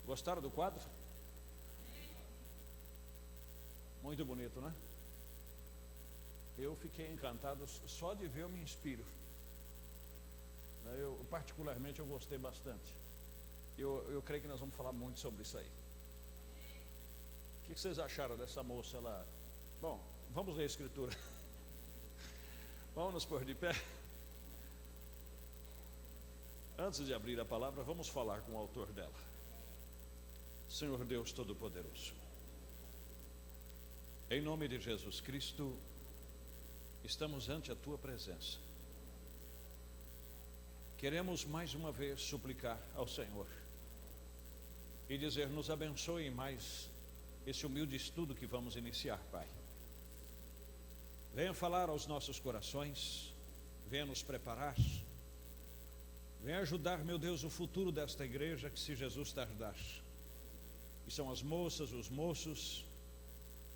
Gostaram do quadro? Muito bonito, né? Eu fiquei encantado, só de ver eu me inspiro. Particularmente, eu gostei bastante. Eu creio que nós vamos falar muito sobre isso aí. O que vocês acharam dessa moça lá? Bom, vamos ler a escritura. Vamos nos pôr de pé. Antes de abrir a palavra, vamos falar com o autor dela. Senhor Deus Todo-Poderoso, em nome de Jesus Cristo, estamos ante a Tua presença. Queremos mais uma vez suplicar ao Senhor e dizer: nos abençoe mais esse humilde estudo que vamos iniciar, Pai. Venha falar aos nossos corações, venha nos preparar, venha ajudar, meu Deus, o futuro desta igreja, que se Jesus tardar, que são as moças, os moços,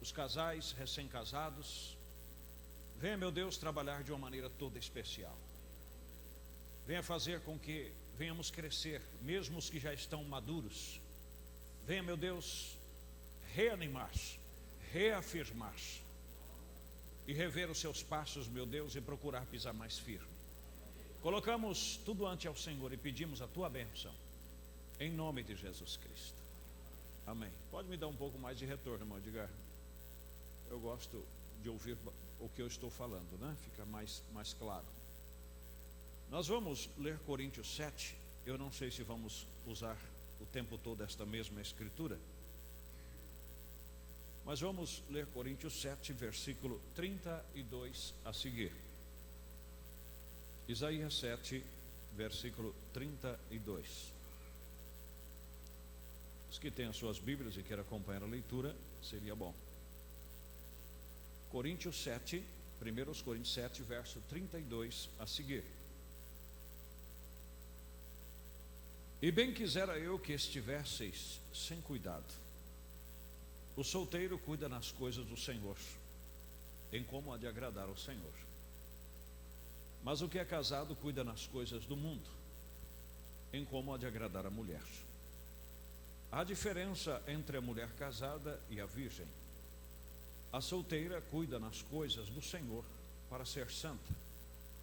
os casais recém-casados, venha, meu Deus, trabalhar de uma maneira toda especial. Venha fazer com que venhamos crescer, mesmo os que já estão maduros. Venha, meu Deus, reanimar, reafirmar e rever os seus passos, meu Deus, e procurar pisar mais firme. Colocamos tudo ante ao Senhor e pedimos a Tua bênção, em nome de Jesus Cristo. Amém. Pode me dar um pouco mais de retorno, irmão Edgar? Eu gosto de ouvir o que eu estou falando, né? Fica mais claro. Nós vamos ler Coríntios 7. Eu não sei se vamos usar o tempo todo esta mesma escritura, mas vamos ler Coríntios 7, versículo 32 a seguir. Isaías 7, versículo 32. Os que têm as suas Bíblias e querem acompanhar a leitura, seria bom. Coríntios 7, 1 Coríntios 7, verso 32 a seguir. E bem quisera eu que estivesseis sem cuidado. O solteiro cuida nas coisas do Senhor, em como há de agradar ao Senhor. Mas o que é casado cuida nas coisas do mundo, em como há de agradar a mulher. Há diferença entre a mulher casada e a virgem. A solteira cuida nas coisas do Senhor para ser santa,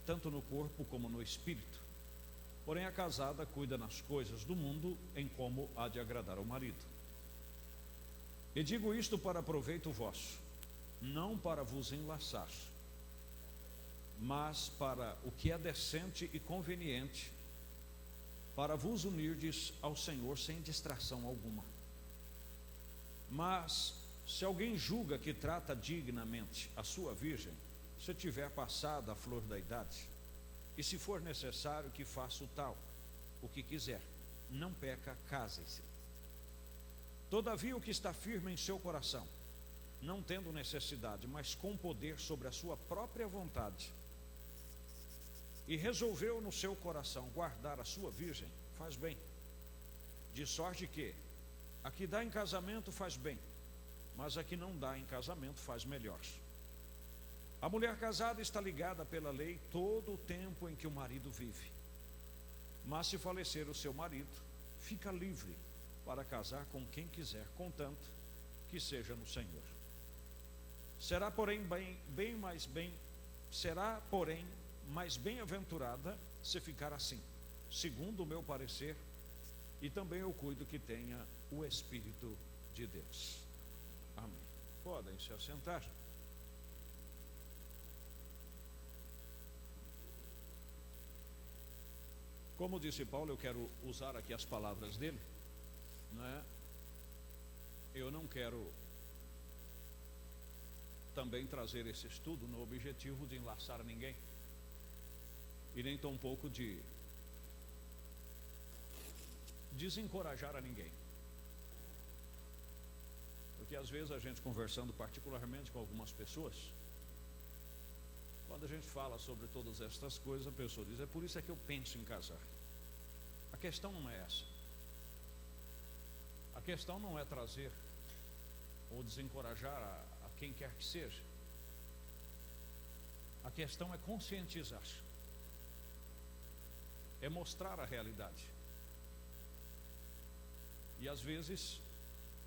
tanto no corpo como no espírito. Porém a casada cuida nas coisas do mundo, em como há de agradar ao marido. E digo isto para proveito vosso, não para vos enlaçar, mas para o que é decente e conveniente, para vos unirdes ao Senhor sem distração alguma. Mas se alguém julga que trata dignamente a sua virgem, se tiver passado a flor da idade, e se for necessário que faça o tal, o que quiser, não peca, case-se. Todavia o que está firme em seu coração, não tendo necessidade, mas com poder sobre a sua própria vontade, e resolveu no seu coração guardar a sua virgem, faz bem. De sorte que a que dá em casamento faz bem, mas a que não dá em casamento faz melhor. A mulher casada está ligada pela lei todo o tempo em que o marido vive. Mas se falecer o seu marido, fica livre para casar com quem quiser, contanto que seja no Senhor. Será, porém, mais bem-aventurada se ficar assim, segundo o meu parecer, e também eu cuido que tenha o Espírito de Deus. Amém. Podem se assentar. Como disse Paulo, eu quero usar aqui as palavras dele, não é? Eu não quero também trazer esse estudo no objetivo de enlaçar ninguém, e nem tampouco de desencorajar a ninguém. Porque às vezes a gente, conversando particularmente com algumas pessoas, quando a gente fala sobre todas estas coisas, a pessoa diz: é por isso é que eu penso em casar. A questão não é essa. A questão não é trazer ou desencorajar a quem quer que seja. A questão é conscientizar, é mostrar a realidade. E às vezes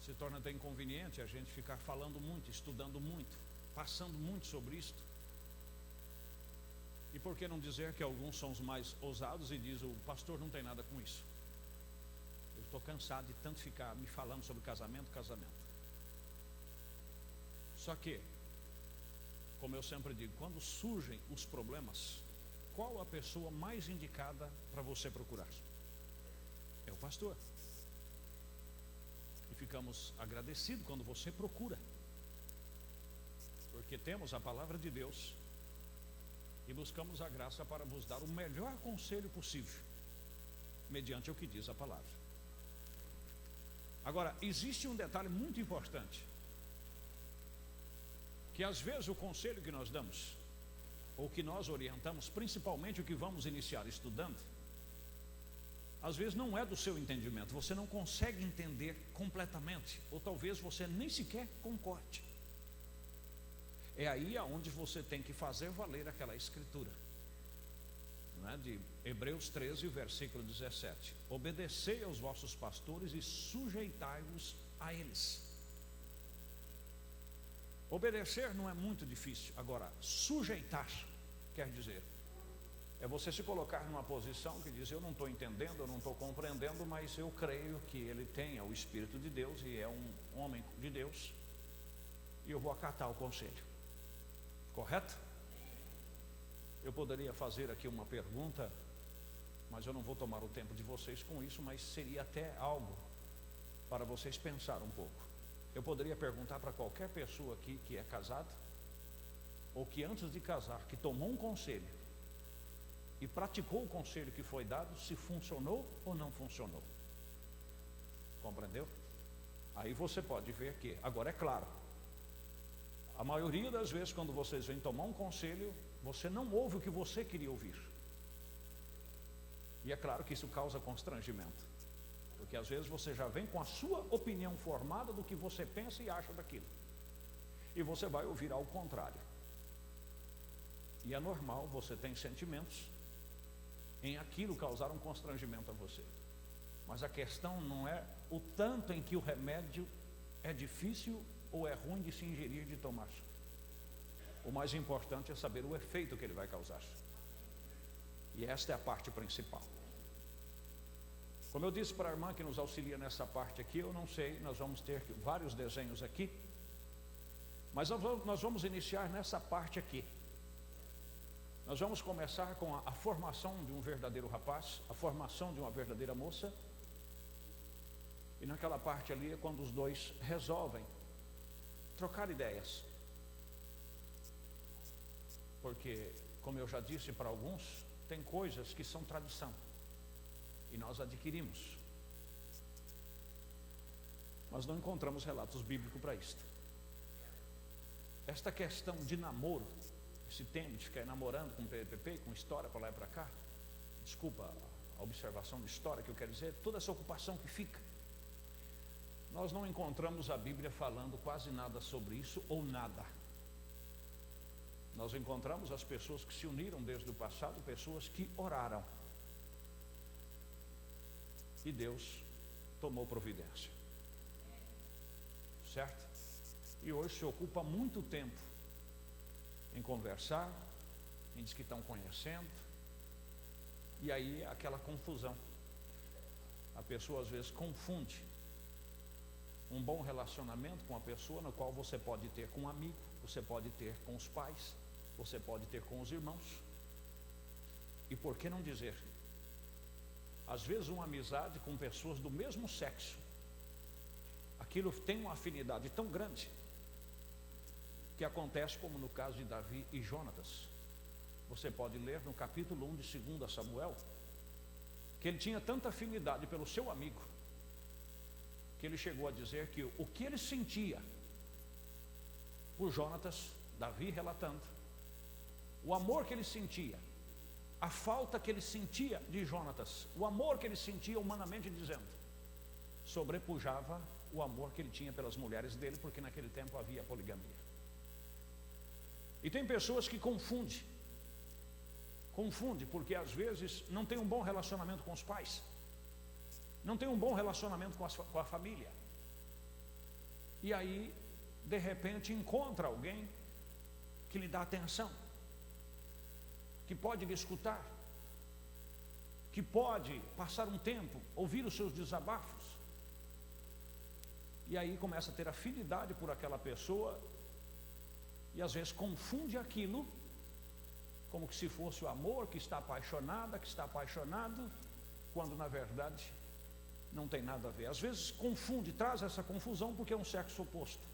se torna até inconveniente a gente ficar falando muito, estudando muito, passando muito sobre isto. E por que não dizer que alguns são os mais ousados e diz: o pastor não tem nada com isso. Eu estou cansado de tanto ficar me falando sobre casamento. Só que, como eu sempre digo, quando surgem os problemas, qual a pessoa mais indicada para você procurar? É o pastor. E ficamos agradecidos quando você procura, porque temos a palavra de Deus e buscamos a graça para vos dar o melhor conselho possível, mediante o que diz a palavra. Agora, existe um detalhe muito importante, que às vezes o conselho que nós damos, ou que nós orientamos, principalmente o que vamos iniciar estudando, às vezes não é do seu entendimento, você não consegue entender completamente, ou talvez você nem sequer concorde. É aí aonde você tem que fazer valer aquela escritura, não é? De Hebreus 13, versículo 17: obedecei aos vossos pastores e sujeitai-vos a eles. Obedecer não é muito difícil. Agora, sujeitar quer dizer, é você se colocar numa posição que diz: eu não estou entendendo, eu não estou compreendendo, mas eu creio que ele tenha o Espírito de Deus e é um homem de Deus, e eu vou acatar o conselho. Correto? Eu poderia fazer aqui uma pergunta, mas eu não vou tomar o tempo de vocês com isso, mas seria até algo para vocês pensar um pouco. Eu poderia perguntar para qualquer pessoa aqui que é casada, ou que antes de casar, que tomou um conselho e praticou o conselho que foi dado, se funcionou ou não funcionou. Compreendeu? Aí você pode ver que, agora é claro, a maioria das vezes quando vocês vêm tomar um conselho, você não ouve o que você queria ouvir. E é claro que isso causa constrangimento, porque às vezes você já vem com a sua opinião formada do que você pensa e acha daquilo, e você vai ouvir ao contrário. E é normal, você tem sentimentos em aquilo causar um constrangimento a você. Mas a questão não é o tanto em que o remédio é difícil ou é ruim de se ingerir, de tomar. O mais importante é saber o efeito que ele vai causar. E esta é a parte principal. Como eu disse para a irmã que nos auxilia nessa parte aqui, eu não sei, nós vamos ter vários desenhos aqui, mas nós vamos iniciar nessa parte aqui. Nós vamos começar com a formação de um verdadeiro rapaz, a formação de uma verdadeira moça. E naquela parte ali é quando os dois resolvem trocar ideias. Porque, como eu já disse para alguns, tem coisas que são tradição e nós adquirimos, mas não encontramos relatos bíblicos para isto. Esta questão de namoro, esse tempo de ficar namorando com PPP, com história para lá e para cá, desculpa a observação de história que eu quero dizer, toda essa ocupação que fica, nós não encontramos a Bíblia falando quase nada sobre isso, ou nada. Nós encontramos as pessoas que se uniram desde o passado, pessoas que oraram, e Deus tomou providência, certo? E hoje se ocupa muito tempo em conversar, em dizer que estão conhecendo, e aí aquela confusão. A pessoa às vezes confunde um bom relacionamento com a pessoa, na qual você pode ter com um amigo, você pode ter com os pais, você pode ter com os irmãos. E por que não dizer, às vezes uma amizade com pessoas do mesmo sexo, aquilo tem uma afinidade tão grande, que acontece como no caso de Davi e Jonatas. Você pode ler no capítulo 1 de 2 Samuel, que ele tinha tanta afinidade pelo seu amigo, que ele chegou a dizer que o que ele sentia por Jonatas, Davi relatando, o amor que ele sentia, a falta que ele sentia de Jonatas, o amor que ele sentia humanamente dizendo, sobrepujava o amor que ele tinha pelas mulheres dele, porque naquele tempo havia poligamia. E tem pessoas que confundem porque às vezes não tem um bom relacionamento com os pais, não tem um bom relacionamento com a família. E aí, de repente, encontra alguém que lhe dá atenção, que pode lhe escutar, que pode passar um tempo, ouvir os seus desabafos. E aí começa a ter afinidade por aquela pessoa, e às vezes confunde aquilo como que se fosse o amor, que está apaixonada, que está apaixonado, quando na verdade não tem nada a ver. Às vezes confunde, traz essa confusão porque é um sexo oposto.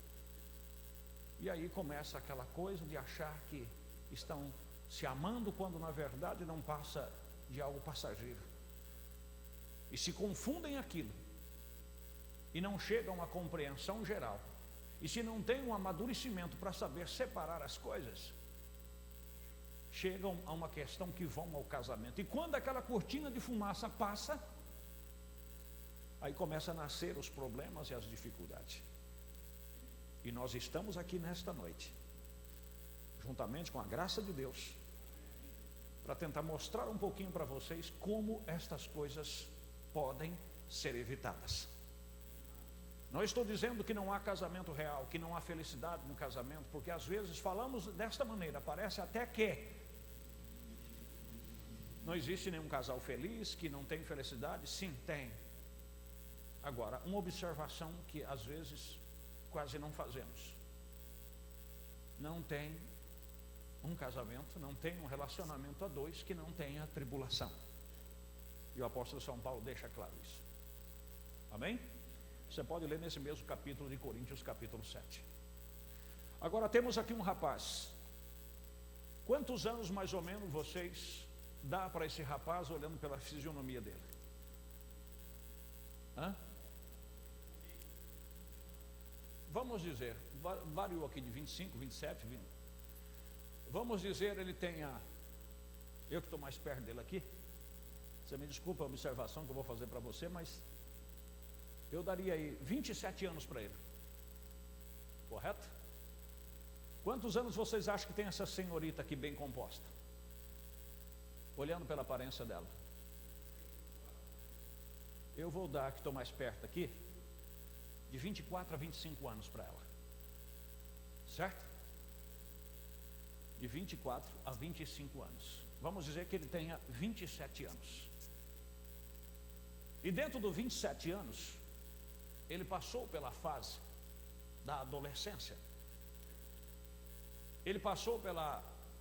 E aí começa aquela coisa de achar que estão se amando, quando na verdade não passa de algo passageiro. E se confundem aquilo, e não chegam a uma compreensão geral, e se não tem um amadurecimento para saber separar as coisas, chegam a uma questão que vão ao casamento. E quando aquela cortina de fumaça passa, aí começa a nascer os problemas e as dificuldades. E nós estamos aqui nesta noite, juntamente com a graça de Deus, para tentar mostrar um pouquinho para vocês como estas coisas podem ser evitadas. Não estou dizendo que não há casamento real, que não há felicidade no casamento, porque às vezes falamos desta maneira, parece até que não existe nenhum casal feliz, que não tem felicidade. Sim, tem. Agora, uma observação que às vezes quase não fazemos: não tem um casamento, não tem um relacionamento a dois que não tenha tribulação. E o apóstolo São Paulo deixa claro isso. Amém? Você pode ler nesse mesmo capítulo de Coríntios, capítulo 7. Agora temos aqui um rapaz. Quantos anos mais ou menos vocês dá para esse rapaz, olhando pela fisionomia dele? Vamos dizer, variou aqui de 25, 27, 20. Vamos dizer, ele tenha, eu que estou mais perto dele aqui, você me desculpa a observação que eu vou fazer para você, mas eu daria aí 27 anos para ele. Correto? Quantos anos vocês acham que tem essa senhorita aqui bem composta? Olhando pela aparência dela. Eu vou dar, que estou mais perto aqui, de 24 a 25 anos para ela. Certo? De 24 a 25 anos. Vamos dizer que ele tenha 27 anos. E dentro dos 27 anos, ele passou pela fase da adolescência. Ele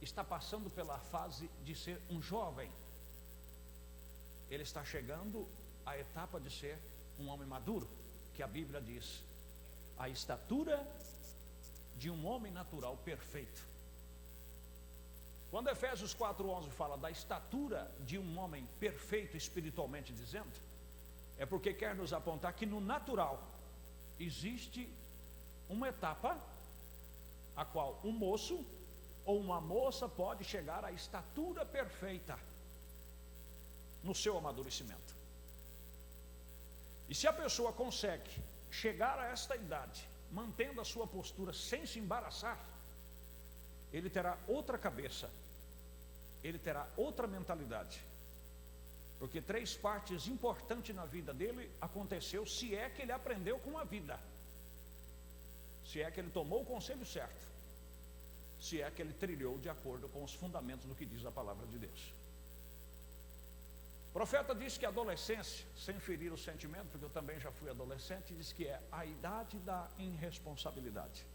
está passando pela fase de ser um jovem. Ele está chegando à etapa de ser um homem maduro, que a Bíblia diz: a estatura de um homem natural perfeito. Quando Efésios 4:11 fala da estatura de um homem perfeito espiritualmente dizendo, é porque quer nos apontar que no natural existe uma etapa a qual um moço ou uma moça pode chegar à estatura perfeita no seu amadurecimento. E se a pessoa consegue chegar a esta idade, mantendo a sua postura sem se embaraçar, ele terá outra cabeça, ele terá outra mentalidade. Porque 3 partes importantes na vida dele aconteceu, se é que ele aprendeu com a vida, se é que ele tomou o conselho certo, se é que ele trilhou de acordo com os fundamentos do que diz a palavra de Deus. O profeta diz que a adolescência, sem ferir o sentimento, porque eu também já fui adolescente, diz que é a idade da irresponsabilidade.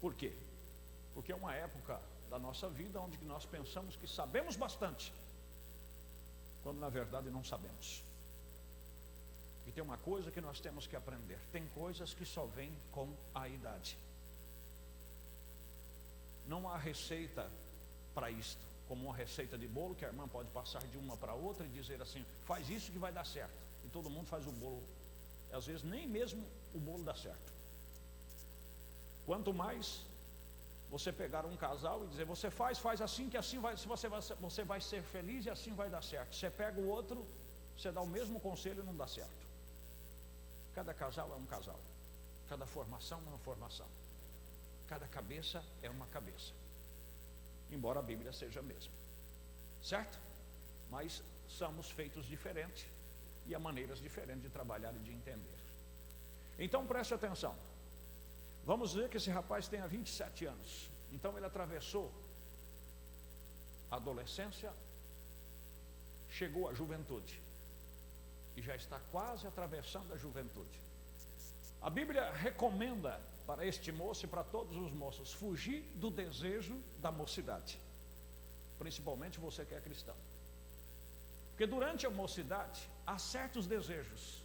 Por quê? Porque é uma época da nossa vida onde nós pensamos que sabemos bastante, quando na verdade não sabemos. E tem uma coisa que nós temos que aprender: tem coisas que só vêm com a idade. Não há receita para isto, como uma receita de bolo que a irmã pode passar de uma para outra e dizer assim: faz isso que vai dar certo. E todo mundo faz o bolo. Às vezes nem mesmo o bolo dá certo. Quanto mais você pegar um casal e dizer: você faz assim, que assim você vai ser feliz e assim vai dar certo. Você pega o outro, você dá o mesmo conselho e não dá certo. Cada casal é um casal, cada formação é uma formação, cada cabeça é uma cabeça, embora a Bíblia seja a mesma, certo? Mas somos feitos diferentes, e há maneiras diferentes de trabalhar e de entender. Então preste atenção. Vamos dizer que esse rapaz tenha 27 anos. Então ele atravessou a adolescência, chegou à juventude e já está quase atravessando a juventude. A Bíblia recomenda para este moço e para todos os moços fugir do desejo da mocidade, principalmente você que é cristão, porque durante a mocidade há certos desejos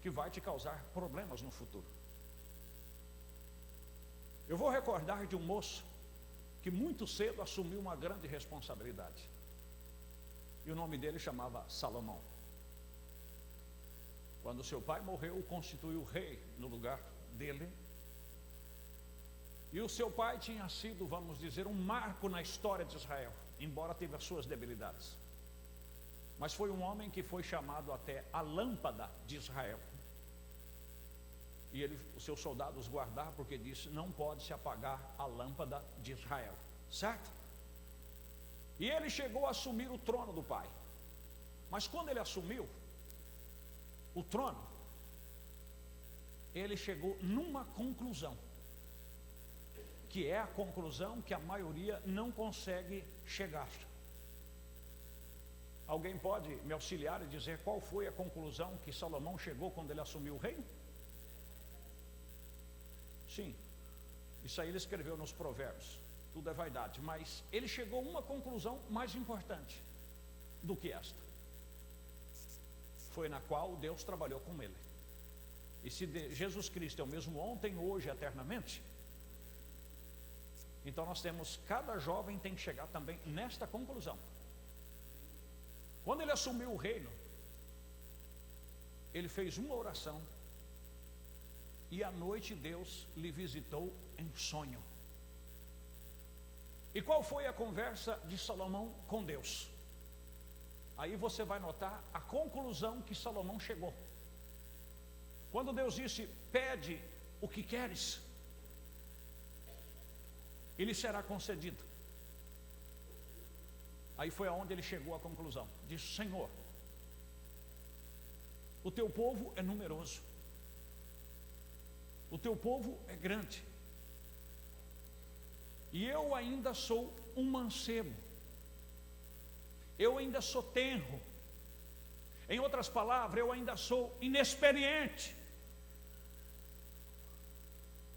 que vai te causar problemas no futuro. Eu vou recordar de um moço que muito cedo assumiu uma grande responsabilidade, e o nome dele chamava Salomão. Quando seu pai morreu, constituiu rei no lugar dele, e o seu pai tinha sido, vamos dizer, um marco na história de Israel, embora teve as suas debilidades, mas foi um homem que foi chamado até a lâmpada de Israel. E os seus soldados guardaram, porque disse: não pode se apagar a lâmpada de Israel, certo? E ele chegou a assumir o trono do pai, mas quando ele assumiu o trono, ele chegou numa conclusão, que é a conclusão que a maioria não consegue chegar. Alguém pode me auxiliar e dizer qual foi a conclusão que Salomão chegou quando ele assumiu o reino? Sim, isso aí ele escreveu nos Provérbios, tudo é vaidade, mas ele chegou a uma conclusão mais importante do que esta, foi na qual Deus trabalhou com ele. E se Jesus Cristo é o mesmo ontem, hoje e eternamente, então nós temos, cada jovem tem que chegar também nesta conclusão. Quando ele assumiu o reino, ele fez uma oração, e à noite Deus lhe visitou em sonho. E qual foi a conversa de Salomão com Deus? Aí você vai notar a conclusão que Salomão chegou. Quando Deus disse: pede o que queres, e lhe será concedido. Aí foi aonde ele chegou à conclusão. Disse: Senhor, o teu povo é numeroso, o teu povo é grande, e eu ainda sou um mancebo, eu ainda sou tenro, em outras palavras, eu ainda sou inexperiente,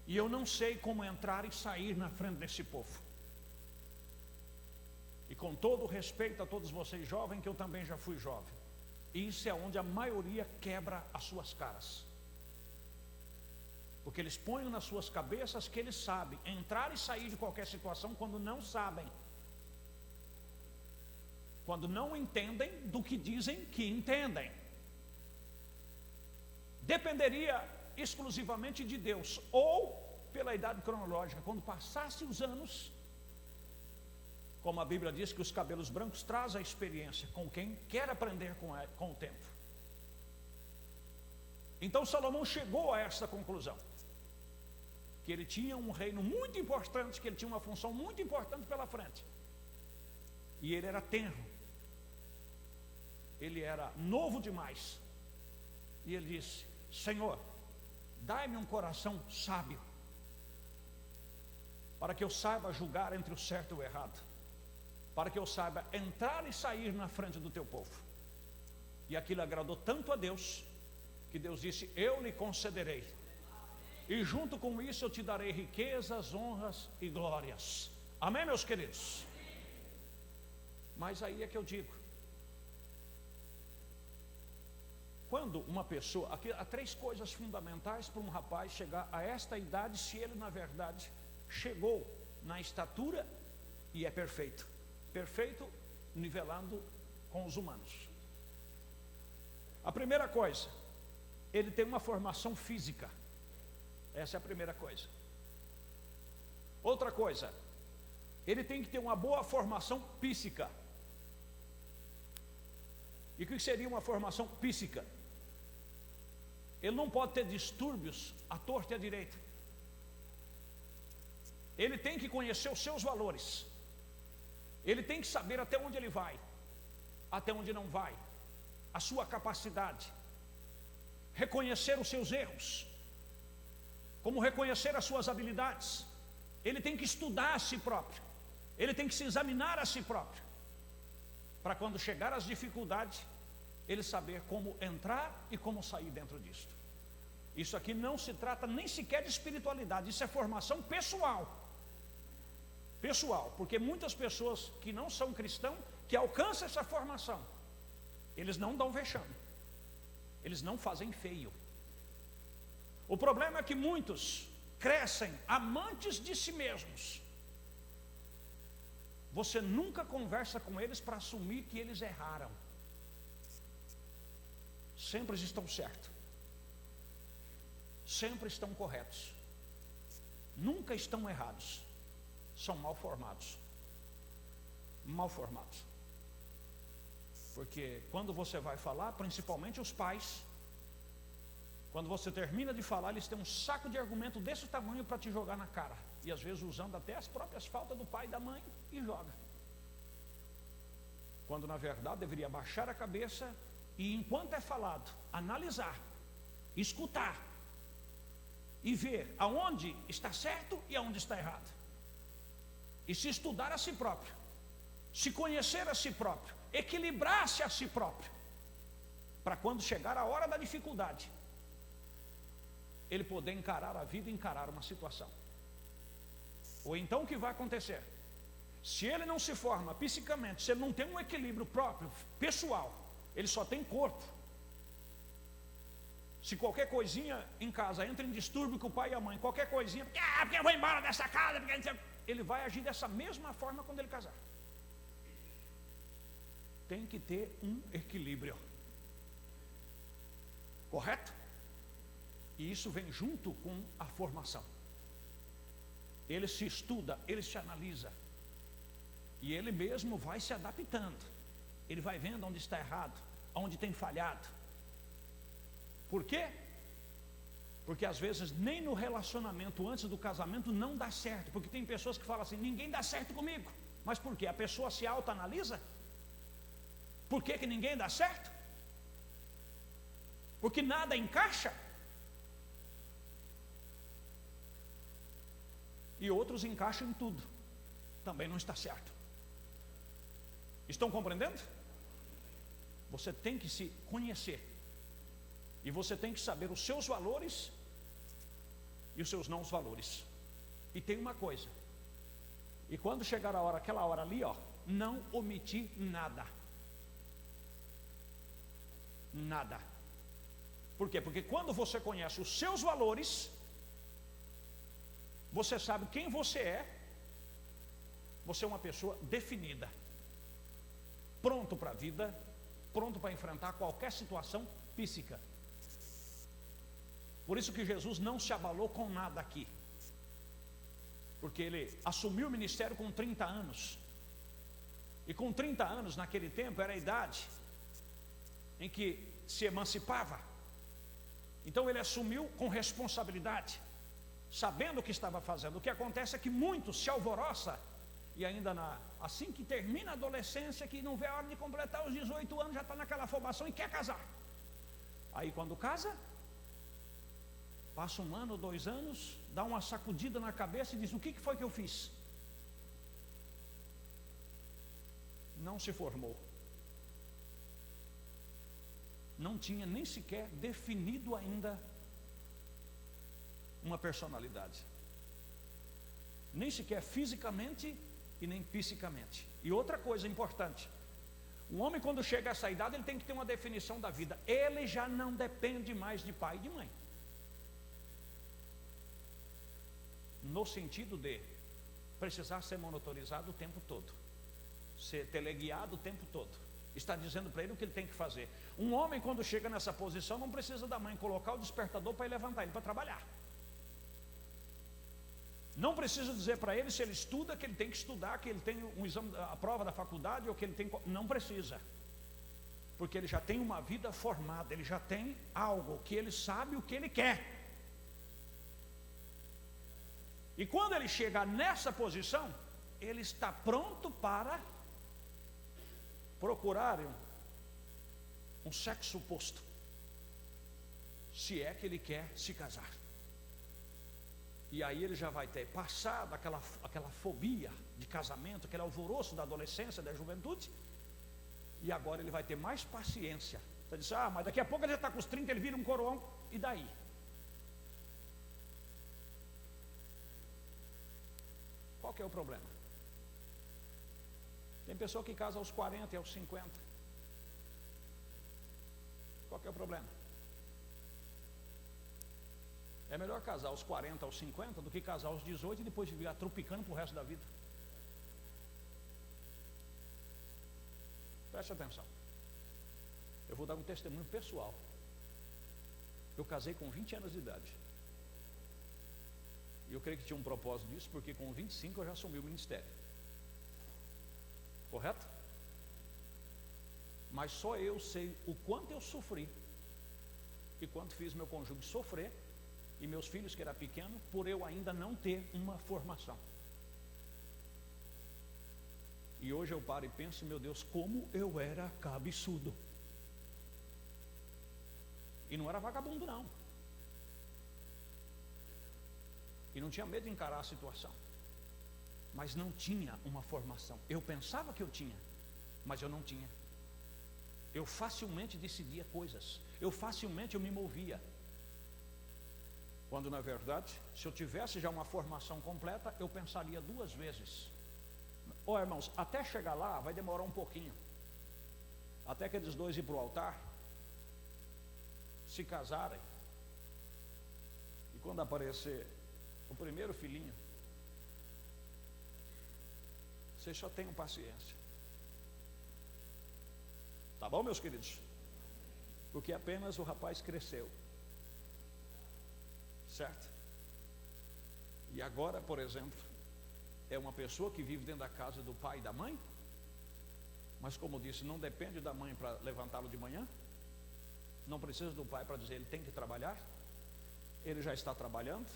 e eu não sei como entrar e sair na frente desse povo. E com todo respeito a todos vocês jovens, que eu também já fui jovem, isso é onde a maioria quebra as suas caras, porque eles põem nas suas cabeças que eles sabem entrar e sair de qualquer situação, quando não sabem, quando não entendem do que dizem que entendem. Dependeria exclusivamente de Deus, ou pela idade cronológica, quando passasse os anos, como a Bíblia diz que os cabelos brancos trazem a experiência com quem quer aprender com o tempo. Então Salomão chegou a essa conclusão, que ele tinha um reino muito importante, que ele tinha uma função muito importante pela frente, e ele era tenro, ele era novo demais, e ele disse: Senhor, dai-me um coração sábio, para que eu saiba julgar entre o certo e o errado, para que eu saiba entrar e sair na frente do teu povo. E aquilo agradou tanto a Deus, que Deus disse: eu lhe concederei, e junto com isso eu te darei riquezas, honras e glórias. Amém, meus queridos? Mas aí é que eu digo, quando uma pessoa, aqui há três coisas fundamentais para um rapaz chegar a esta idade, se ele na verdade chegou na estatura e é perfeito, perfeito nivelando com os humanos. A primeira coisa, ele tem uma formação física, essa é a primeira coisa. Outra coisa, ele tem que ter uma boa formação psíquica. E o que seria uma formação psíquica? Ele não pode ter distúrbios à torta e à direita. Ele tem que conhecer os seus valores, ele tem que saber até onde ele vai, até onde não vai, a sua capacidade, reconhecer os seus erros, como reconhecer as suas habilidades. Ele tem que estudar a si próprio, ele tem que se examinar a si próprio, para quando chegar às dificuldades, ele saber como entrar e como sair dentro disso. Isso aqui não se trata nem sequer de espiritualidade, isso é formação pessoal. Pessoal, porque muitas pessoas que não são cristãos, que alcançam essa formação, eles não dão vexame, eles não fazem feio. O problema é que muitos crescem amantes de si mesmos. Você nunca conversa com eles para assumir que eles erraram. Sempre estão certos, sempre estão corretos, nunca estão errados. São mal formados. Mal formados. Porque quando você vai falar, principalmente os pais, quando você termina de falar, eles têm um saco de argumento desse tamanho para te jogar na cara. E às vezes usando até as próprias faltas do pai e da mãe e joga. Quando na verdade deveria baixar a cabeça e, enquanto é falado, analisar, escutar e ver aonde está certo e aonde está errado. E se estudar a si próprio, se conhecer a si próprio, equilibrar-se a si próprio, para quando chegar a hora da dificuldade, ele poder encarar a vida, encarar uma situação. Ou então o que vai acontecer? Se ele não se forma psicamente, se ele não tem um equilíbrio próprio, pessoal, ele só tem corpo. Se qualquer coisinha em casa entra em distúrbio com o pai e a mãe, qualquer coisinha, porque eu vou embora dessa casa, ele vai agir dessa mesma forma quando ele casar. Tem que ter um equilíbrio. Correto? E isso vem junto com a formação. Ele se estuda, ele se analisa. E ele mesmo vai se adaptando. Ele vai vendo onde está errado, onde tem falhado. Por quê? Porque às vezes nem no relacionamento antes do casamento não dá certo. Porque tem pessoas que falam assim, ninguém dá certo comigo. Mas por quê? A pessoa se autoanalisa? Por que ninguém dá certo? Porque nada encaixa? E outros encaixam em tudo. Também não está certo. Estão compreendendo? Você tem que se conhecer. E você tem que saber os seus valores e os seus não valores. E tem uma coisa. E quando chegar a hora, aquela hora ali, não omitir nada. Nada. Por quê? Porque quando você conhece os seus valores, você sabe quem você é. Você é uma pessoa definida, pronto para a vida, pronto para enfrentar qualquer situação psíquica. Por isso que Jesus não se abalou com nada aqui, porque ele assumiu o ministério com 30 anos, e com 30 anos naquele tempo era a idade em que se emancipava. Então ele assumiu com responsabilidade, sabendo o que estava fazendo. O que acontece é que muitos se alvoroçam, e ainda assim que termina a adolescência, que não vê a hora de completar os 18 anos, já está naquela afobação e quer casar. Aí quando casa, passa 1 ano, 2 anos, dá uma sacudida na cabeça e diz, o que foi que eu fiz? Não se formou. Não tinha nem sequer definido ainda uma personalidade. Nem sequer fisicamente e nem psicamente. E outra coisa importante, um homem quando chega a essa idade, ele tem que ter uma definição da vida. Ele já não depende mais de pai e de mãe. No sentido de precisar ser monitorizado o tempo todo, ser teleguiado o tempo todo. Está dizendo para ele o que ele tem que fazer. Um homem quando chega nessa posição não precisa da mãe colocar o despertador para ele levantar ele para trabalhar. Não precisa dizer para ele se ele estuda, que ele tem que estudar, que ele tem um exame, a prova da faculdade, ou que ele tem. Não precisa, porque ele já tem uma vida formada, ele já tem algo que ele sabe o que ele quer. E quando ele chega nessa posição, ele está pronto para procurar um sexo oposto, se é que ele quer se casar. E aí ele já vai ter passado aquela fobia de casamento, aquele alvoroço da adolescência, da juventude, e agora ele vai ter mais paciência. Você diz, mas daqui a pouco ele já está com os 30, ele vira um coroão, e daí? Qual que é o problema? Tem pessoa que casa aos 40 e aos 50. Qual que é o problema? É melhor casar aos 40, aos 50 do que casar aos 18 e depois ficar tropicando para o resto da vida. Preste atenção. Eu vou dar um testemunho pessoal. Eu casei com 20 anos de idade. E eu creio que tinha um propósito disso, porque com 25 eu já assumi o ministério. Correto? Mas só eu sei o quanto eu sofri e quanto fiz meu cônjuge sofrer e meus filhos, que era pequeno, por eu ainda não ter uma formação. E hoje eu paro e penso, meu Deus, como eu era cabeçudo. E não era vagabundo, não. E não tinha medo de encarar a situação. Mas não tinha uma formação. Eu pensava que eu tinha, mas eu não tinha. Eu facilmente decidia coisas. Eu me movia. Quando na verdade, se eu tivesse já uma formação completa, eu pensaria 2 vezes. Irmãos, até chegar lá vai demorar um pouquinho. Até que eles 2 ir para o altar, se casarem. E quando aparecer o primeiro filhinho, vocês só tenham paciência. Tá bom, meus queridos? Porque apenas o rapaz cresceu. Certo? E agora, por exemplo, é uma pessoa que vive dentro da casa do pai e da mãe, mas como disse, não depende da mãe para levantá-lo de manhã, não precisa do pai para dizer ele tem que trabalhar, ele já está trabalhando.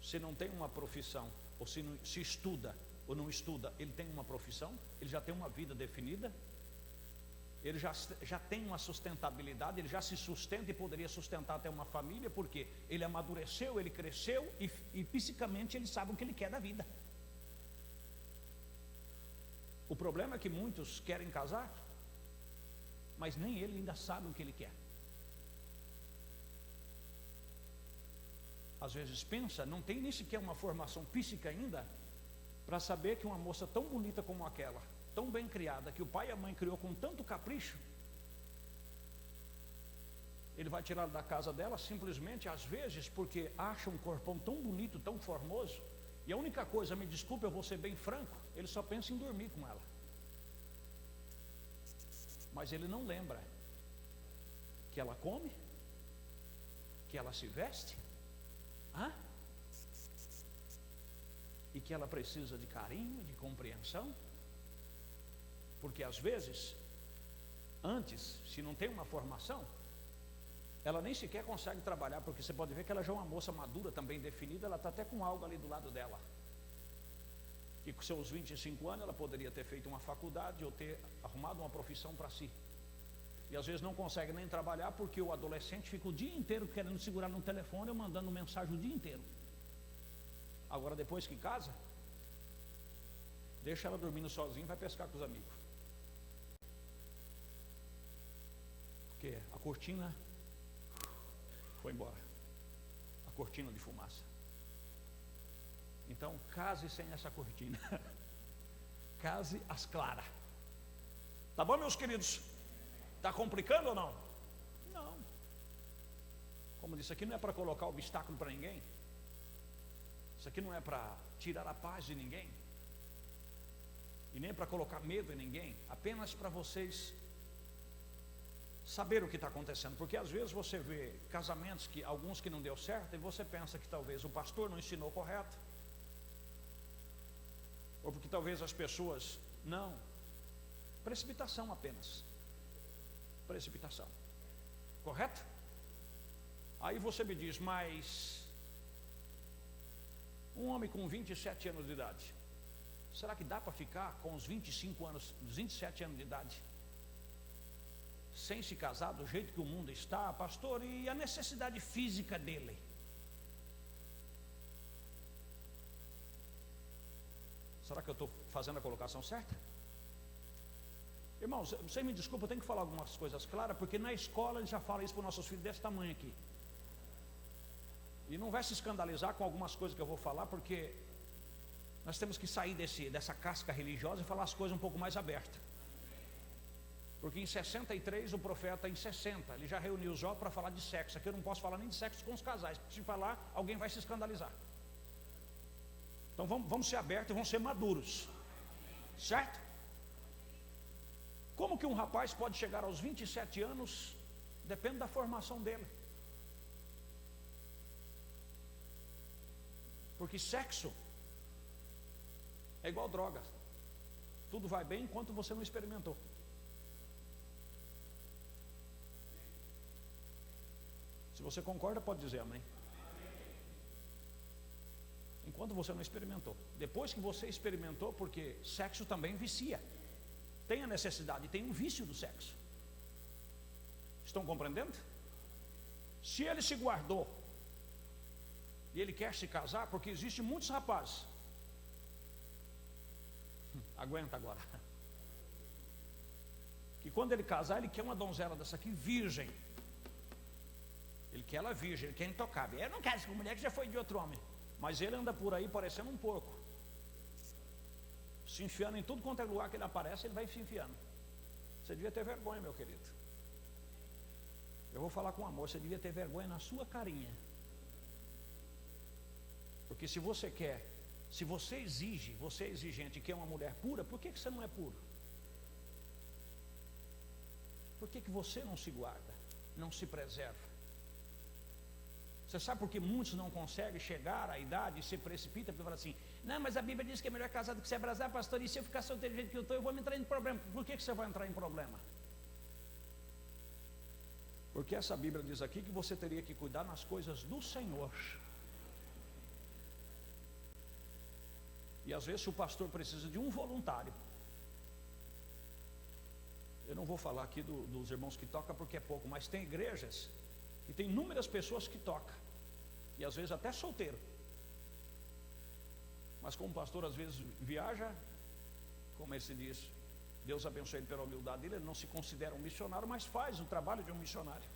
Se não tem uma profissão, ou se estuda ou não estuda, ele tem uma profissão, ele já tem uma vida definida, ele já tem uma sustentabilidade, ele já se sustenta e poderia sustentar até uma família, porque ele amadureceu, ele cresceu e psicamente ele sabe o que ele quer da vida. O problema é que muitos querem casar, mas nem ele ainda sabe o que ele quer. Às vezes pensa, não tem nem sequer uma formação psíquica ainda, para saber que uma moça tão bonita como aquela, tão bem criada, que o pai e a mãe criou com tanto capricho, ele vai tirá-la da casa dela simplesmente, às vezes, porque acha um corpão tão bonito, tão formoso, e a única coisa, me desculpe, eu vou ser bem franco, ele só pensa em dormir com ela. Mas ele não lembra que ela come, que ela se veste, e que ela precisa de carinho, de compreensão. Porque às vezes, antes, se não tem uma formação, ela nem sequer consegue trabalhar, porque você pode ver que ela já é uma moça madura, também definida, ela está até com algo ali do lado dela. E com seus 25 anos ela poderia ter feito uma faculdade ou ter arrumado uma profissão para si. E às vezes não consegue nem trabalhar, porque o adolescente fica o dia inteiro querendo segurar no telefone ou mandando mensagem o dia inteiro. Agora depois que casa, deixa ela dormindo sozinha e vai pescar com os amigos. Porque a cortina foi embora. A cortina de fumaça. Então case sem essa cortina. Case às claras. Tá bom, meus queridos? Está complicando ou não? Não. Como disse, aqui não é para colocar obstáculo para ninguém. Isso aqui não é para tirar a paz de ninguém. E nem para colocar medo em ninguém. Apenas para vocês saber o que está acontecendo. Porque às vezes você vê casamentos, alguns que não deu certo, e você pensa que talvez o pastor não ensinou correto. Ou porque talvez as pessoas não. Precipitação apenas. Precipitação. Correto? Aí você me diz, mas um homem com 27 anos de idade, será que dá para ficar com os 25 anos, 27 anos de idade, sem se casar do jeito que o mundo está, pastor, e a necessidade física dele? Será que eu estou fazendo a colocação certa? Irmãos, você me desculpa, eu tenho que falar algumas coisas claras, porque na escola eles já falam isso para os nossos filhos desse tamanho aqui. E não vai se escandalizar com algumas coisas que eu vou falar, porque nós temos que sair dessa casca religiosa e falar as coisas um pouco mais abertas. Porque em 63 o profeta, em 60, ele já reuniu os jovens para falar de sexo. Aqui eu não posso falar nem de sexo com os casais, porque se falar, alguém vai se escandalizar. Então vamos ser abertos e vamos ser maduros, certo? Como que um rapaz pode chegar aos 27 anos? Depende da formação dele. Porque sexo é igual droga. Tudo vai bem enquanto você não experimentou. Se você concorda, pode dizer amém. Enquanto você não experimentou. Depois que você experimentou, porque sexo também vicia. Tem a necessidade, tem um vício do sexo. Estão compreendendo? Se ele se guardou e ele quer se casar, porque existem muitos rapazes. Aguenta agora. Que quando ele casar, ele quer uma donzela dessa aqui, virgem. Ele quer ela virgem, ele quer intocável. Eu não quero essa mulher que já foi de outro homem. Mas ele anda por aí parecendo um porco, se enfiando em tudo quanto é lugar que ele aparece, ele vai se enfiando. Você devia ter vergonha, meu querido. Eu vou falar com amor, você devia ter vergonha na sua carinha. Porque se você quer, se você exige, você é exigente e quer uma mulher pura, por que você não é puro? Por que você não se guarda, não se preserva? Você sabe por que muitos não conseguem chegar à idade e se precipitam? Porque falam assim, não, mas a Bíblia diz que é melhor casar do que se abrasar, pastor, e se eu ficar solteiro do jeito que eu estou, eu vou me entrar em problema. Por que você vai entrar em problema? Porque essa Bíblia diz aqui que você teria que cuidar nas coisas do Senhor. E às vezes o pastor precisa de um voluntário. Eu não vou falar aqui dos irmãos que tocam porque é pouco, mas tem igrejas e tem inúmeras pessoas que tocam, e às vezes até solteiro. Mas como o pastor às vezes viaja, como ele se diz, Deus abençoe ele pela humildade dele, ele não se considera um missionário, mas faz o trabalho de um missionário.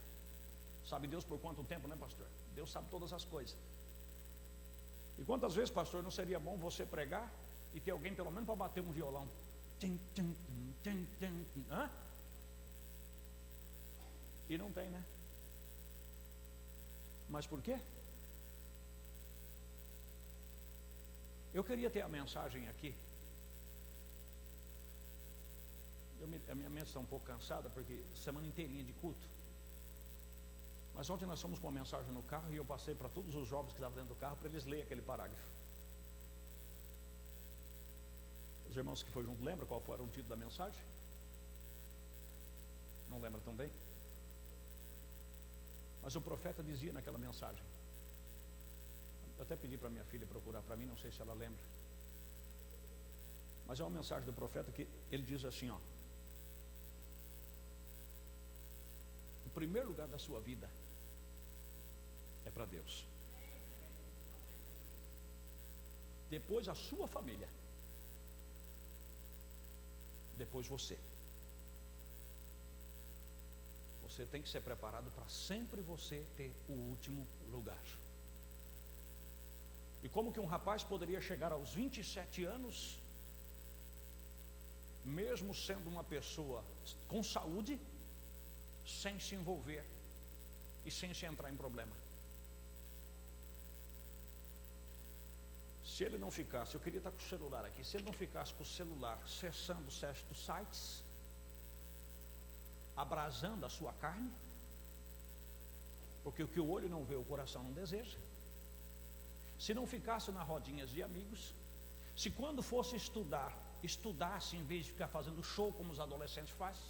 Sabe Deus por quanto tempo, né, pastor? Deus sabe todas as coisas. E quantas vezes, pastor, não seria bom você pregar e ter alguém pelo menos para bater um violão? Hã? E não tem, né? Mas por quê? Eu queria ter a mensagem aqui. A minha mente está um pouco cansada, porque semana inteirinha de culto. Mas ontem nós fomos com uma mensagem no carro e eu passei para todos os jovens que estavam dentro do carro para eles lerem aquele parágrafo. Os irmãos que foram junto, lembram qual foi o título da mensagem? Não lembra também? Mas o profeta dizia naquela mensagem, eu até pedi para minha filha procurar para mim, não sei se ela lembra, mas é uma mensagem do profeta que ele diz assim, ó: o primeiro lugar da sua vida é para Deus, depois a sua família, depois você. Você tem que ser preparado para sempre você ter o último lugar. E como que um rapaz poderia chegar aos 27 anos, mesmo sendo uma pessoa com saúde, sem se envolver e sem se entrar em problema? Se ele não ficasse, eu queria estar com o celular aqui, se ele não ficasse com o celular acessando certos sites, abrasando a sua carne, porque o que o olho não vê, o coração não deseja. Se não ficasse nas rodinhas de amigos, se quando fosse estudar, estudasse em vez de ficar fazendo show como os adolescentes fazem,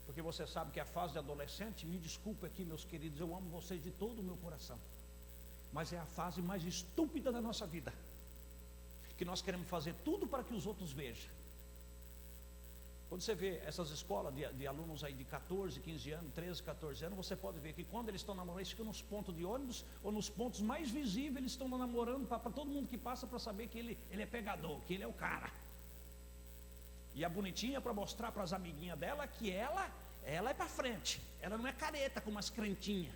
porque você sabe que a fase de adolescente, me desculpe aqui meus queridos, eu amo vocês de todo o meu coração, mas é a fase mais estúpida da nossa vida, que nós queremos fazer tudo para que os outros vejam. Quando você vê essas escolas de alunos aí de 14, 15 anos, 13, 14 anos, você pode ver que quando eles estão namorando, eles ficam nos pontos de ônibus ou nos pontos mais visíveis, eles estão namorando para todo mundo que passa para saber que ele é pegador, que ele é o cara. E a bonitinha para mostrar para as amiguinhas dela que ela é para frente, ela não é careta como as crentinhas.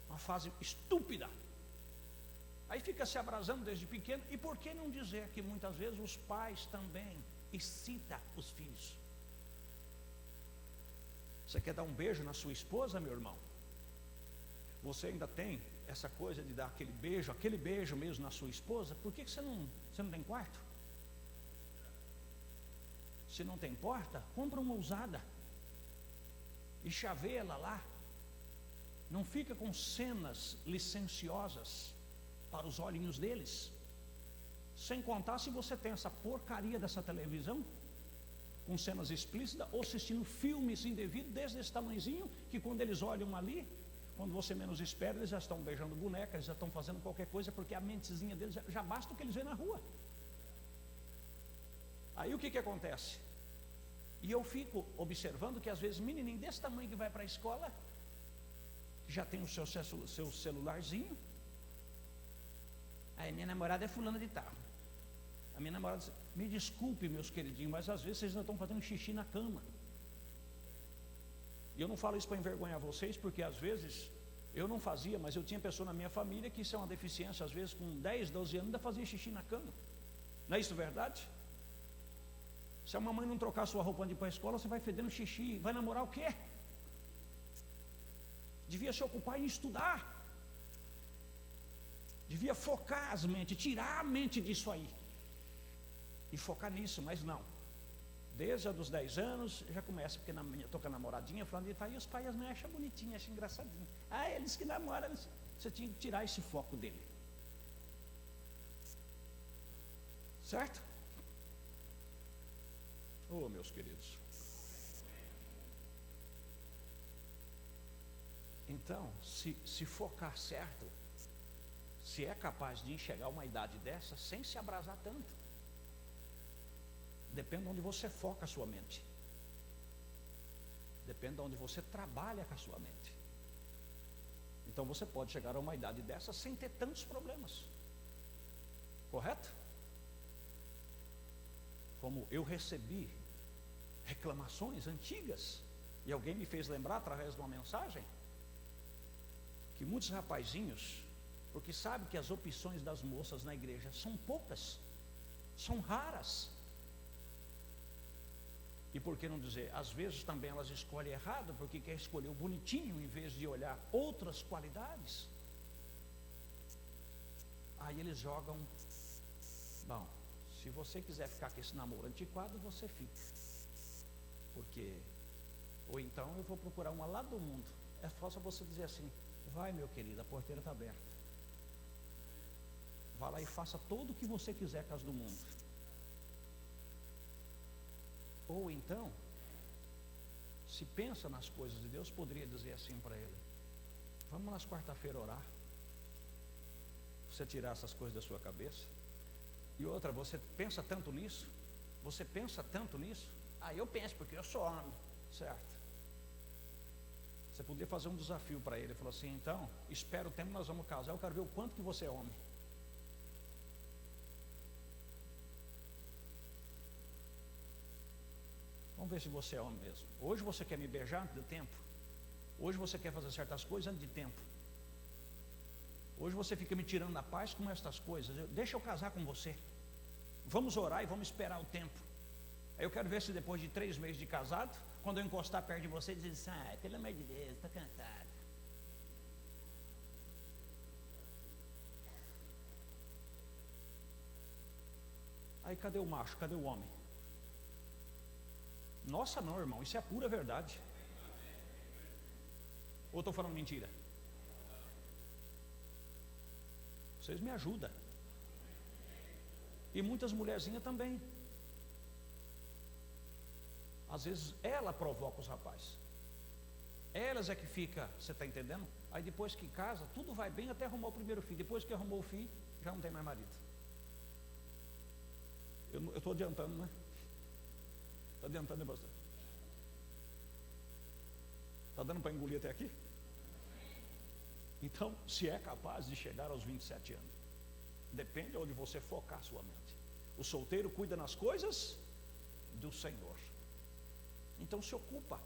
Uma fase estúpida. Aí fica se abrasando desde pequeno. E por que não dizer que muitas vezes os pais também excitam os filhos? Você quer dar um beijo na sua esposa, meu irmão? Você ainda tem essa coisa de dar aquele beijo mesmo na sua esposa? Por que você não tem quarto? Se não tem porta, compra uma usada e chaveia-la lá. Não fica com cenas licenciosas para os olhinhos deles. Sem contar se você tem essa porcaria dessa televisão com cenas explícitas, ou assistindo filmes indevidos desde esse tamanhozinho, que quando eles olham ali, quando você menos espera, eles já estão beijando boneca, eles já estão fazendo qualquer coisa, porque a mentezinha deles já basta o que eles veem na rua. Aí o que acontece? E eu fico observando que às vezes menininho desse tamanho que vai para a escola já tem o seu celularzinho. Aí minha namorada é fulana de tal. A minha namorada diz, me desculpe meus queridinhos, mas às vezes vocês ainda estão fazendo xixi na cama. E eu não falo isso para envergonhar vocês, porque às vezes eu não fazia, mas eu tinha pessoa na minha família que isso é uma deficiência, às vezes com 10, 12 anos ainda fazia xixi na cama. Não é isso verdade? Se a mamãe não trocar sua roupa de ir para a escola, você vai fedendo xixi. Vai namorar o quê? Devia se ocupar em estudar. Devia focar as mentes, tirar a mente disso aí e focar nisso, mas não. Desde os 10 anos já começa, porque estou com a namoradinha falando, e os pais me acham bonitinho, acham engraçadinho. Eles que namoram, você tinha que tirar esse foco dele. Certo? Oh, meus queridos. Então, se focar certo, se é capaz de enxergar uma idade dessa sem se abrasar tanto, depende de onde você foca a sua mente, depende de onde você trabalha com a sua mente. Então você pode chegar a uma idade dessa sem ter tantos problemas, correto? Como eu recebi reclamações antigas, e alguém me fez lembrar através de uma mensagem, que muitos rapazinhos, porque sabe que as opções das moças na igreja são poucas, são raras, e por que não dizer, às vezes também elas escolhem errado, porque quer escolher o bonitinho em vez de olhar outras qualidades. Aí eles jogam, bom, se você quiser ficar com esse namoro antiquado, você fica, porque, ou então eu vou procurar uma lá do mundo. É só você dizer assim, vai meu querido, a porteira está aberta, vá lá e faça tudo o que você quiser com as do mundo. Ou então, se pensa nas coisas de Deus, poderia dizer assim para ele, vamos nas quarta-feira orar, você tirar essas coisas da sua cabeça. E outra, você pensa tanto nisso? Você pensa tanto nisso? Eu penso porque eu sou homem, certo? Você podia fazer um desafio para ele, falou assim, então, espera o tempo, nós vamos casar, eu quero ver o quanto que você é homem. Vamos ver se você é homem mesmo. Hoje você quer me beijar antes do tempo? Hoje você quer fazer certas coisas antes de tempo? Hoje você fica me tirando da paz com estas coisas. Deixa eu casar com você. Vamos orar e vamos esperar o tempo. Aí eu quero ver se depois de 3 meses de casado, quando eu encostar perto de você, dizer assim, pelo amor de Deus, estou cansado. Aí cadê o macho? Cadê o homem? Nossa, não, irmão, isso é a pura verdade. Ou estou falando mentira? Vocês me ajudam. E muitas mulherzinhas também. Às vezes ela provoca os rapazes. Elas é que fica, você está entendendo? Aí depois que casa, tudo vai bem até arrumar o primeiro filho. Depois que arrumou o filho, já não tem mais marido. Eu estou adiantando, né? Está adiantando, hein, pastor? Está dando para engolir até aqui? Então, se é capaz de chegar aos 27 anos, depende de onde você focar sua mente. O solteiro cuida nas coisas do Senhor. Então se ocupa.